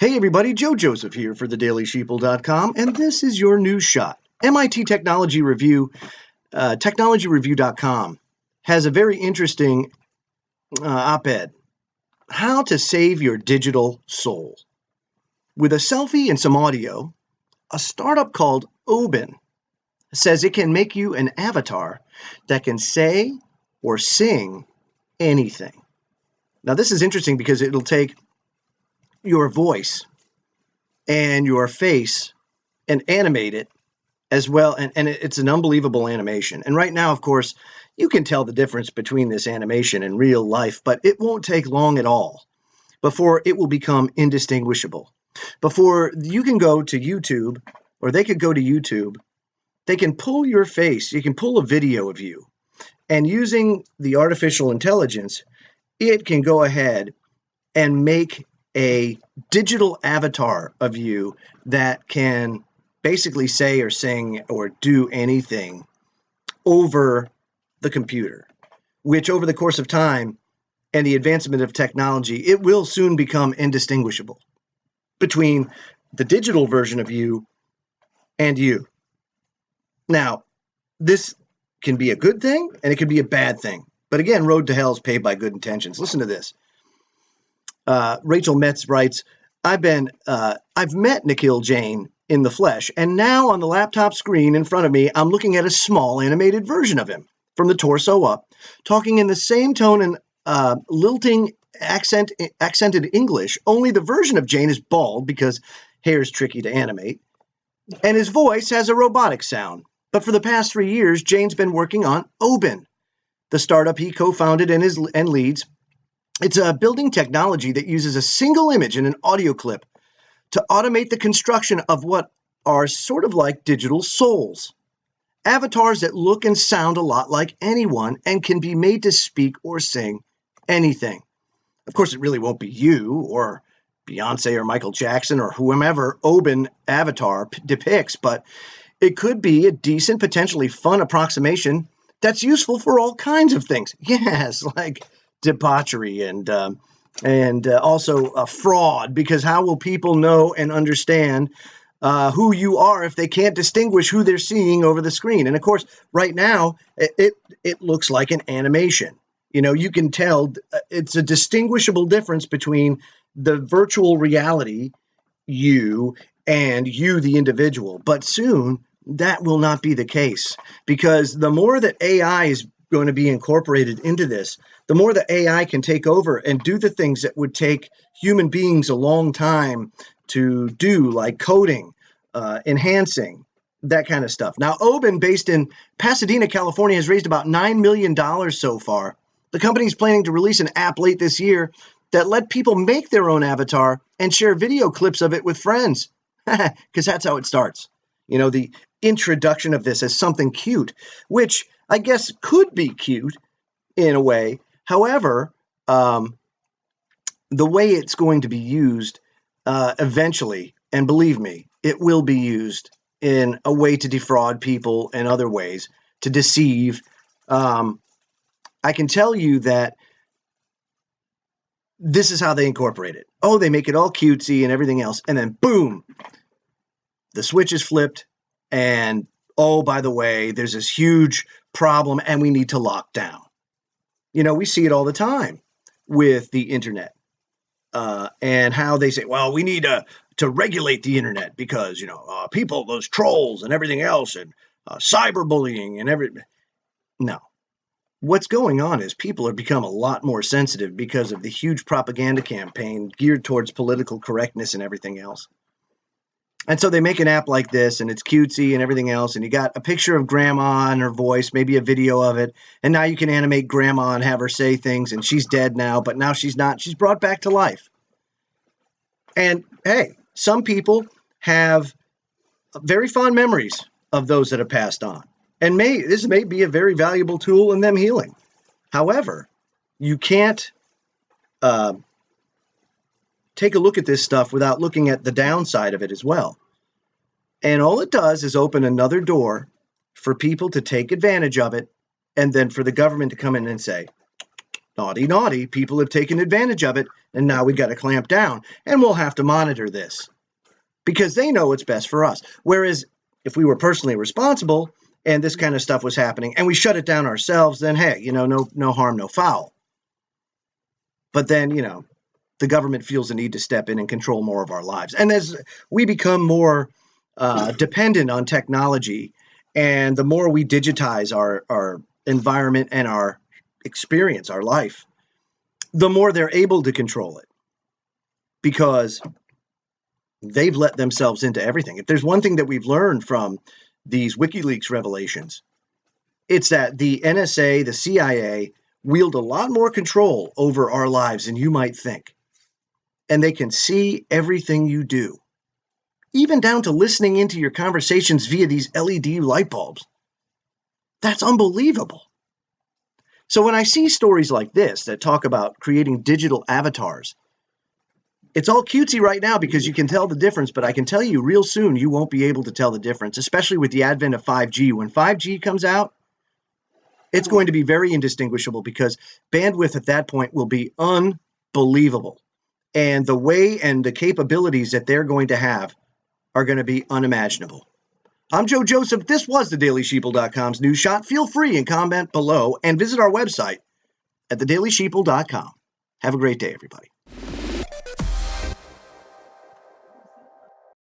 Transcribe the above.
Hey everybody, Joe Joseph here for thedailysheeple.com, and this is your news shot. MIT Technology Review, technologyreview.com, has a very interesting op-ed, How to Save Your Digital Soul. With a selfie and some audio, a startup called Oben says it can make you an avatar that can say or sing anything. Now this is interesting because it'll take your voice and your face and animate it as well. And it's an unbelievable animation. And right now, of course, you can tell the difference between this animation and real life, but it won't take long at all before it will become indistinguishable. Before you can go to YouTube, or they could go to YouTube, they can pull your face, you can pull a video of you, and using the artificial intelligence, it can go ahead and make a digital avatar of you that can basically say or sing or do anything over the computer, which over the course of time and the advancement of technology, it will soon become indistinguishable between the digital version of you and you. Now, this can be a good thing and it can be a bad thing. But again, road to hell is paved by good intentions. Listen to this. Rachel Metz writes, I've met Nikhil Jain in the flesh, and now on the laptop screen in front of me, I'm looking at a small animated version of him from the torso up, talking in the same tone and lilting accented English, only the version of Jain is bald because hair is tricky to animate, and his voice has a robotic sound. But for the past 3 years, Jain's been working on Oben, the startup he co-founded and leads. It's a building technology that uses a single image and an audio clip to automate the construction of what are sort of like digital souls. Avatars that look and sound a lot like anyone and can be made to speak or sing anything. Of course, it really won't be you or Beyonce or Michael Jackson or whomever Oben avatar depicts, but it could be a decent, potentially fun approximation that's useful for all kinds of things. Yes, like debauchery and also fraud, because how will people know and understand who you are if they can't distinguish who they're seeing over the screen? And of course, right now, it looks like an animation. You know, you can tell it's a distinguishable difference between the virtual reality you and you, the individual. But soon, that will not be the case, because the more that AI is going to be incorporated into this, the more that AI can take over and do the things that would take human beings a long time to do, like coding, enhancing, that kind of stuff. Now, Oben, based in Pasadena, California, has raised about $9 million so far. The company is planning to release an app late this year that let people make their own avatar and share video clips of it with friends, because that's how it starts. You know, the introduction of this as something cute, which I guess could be cute in a way. However, the way it's going to be used eventually, and believe me, it will be used in a way to defraud people and other ways to deceive. I can tell you that this is how they incorporate it. Oh, they make it all cutesy and everything else, and then boom, the switch is flipped, and oh, by the way, there's this huge problem and we need to lock down. You know, we see it all the time with the internet and how they say, well, we need to regulate the internet because, you know, people, those trolls and everything else, and cyberbullying and everything. No. What's going on is people have become a lot more sensitive because of the huge propaganda campaign geared towards political correctness and everything else. And so they make an app like this, and it's cutesy and everything else, and you got a picture of grandma and her voice, maybe a video of it, and now you can animate grandma and have her say things, and she's dead now, but now she's not. She's brought back to life. And hey, some people have very fond memories of those that have passed on, and this may be a very valuable tool in them healing. However, you can't take a look at this stuff without looking at the downside of it as well. And all it does is open another door for people to take advantage of it, and then for the government to come in and say, Naughty, naughty, people have taken advantage of it, and now we got to clamp down, and we'll have to monitor this because they know what's best for us. Whereas if we were personally responsible and this kind of stuff was happening and we shut it down ourselves, then hey, no harm, no foul. But then, the government feels the need to step in and control more of our lives. And as we become more dependent on technology, and the more we digitize our environment and our experience, our life, the more they're able to control it because they've let themselves into everything. If there's one thing that we've learned from these WikiLeaks revelations, it's that the NSA, the CIA, wield a lot more control over our lives than you might think. And they can see everything you do, even down to listening into your conversations via these LED light bulbs. That's unbelievable. So when I see stories like this that talk about creating digital avatars, it's all cutesy right now because you can tell the difference, but I can tell you real soon you won't be able to tell the difference, especially with the advent of 5G. When 5G comes out, it's going to be very indistinguishable because bandwidth at that point will be unbelievable. And the way and the capabilities that they're going to have are going to be unimaginable. I'm Joe Joseph. This was thedailysheeple.com's News Shot. Feel free and comment below and visit our website at thedailysheeple.com. Have a great day, everybody.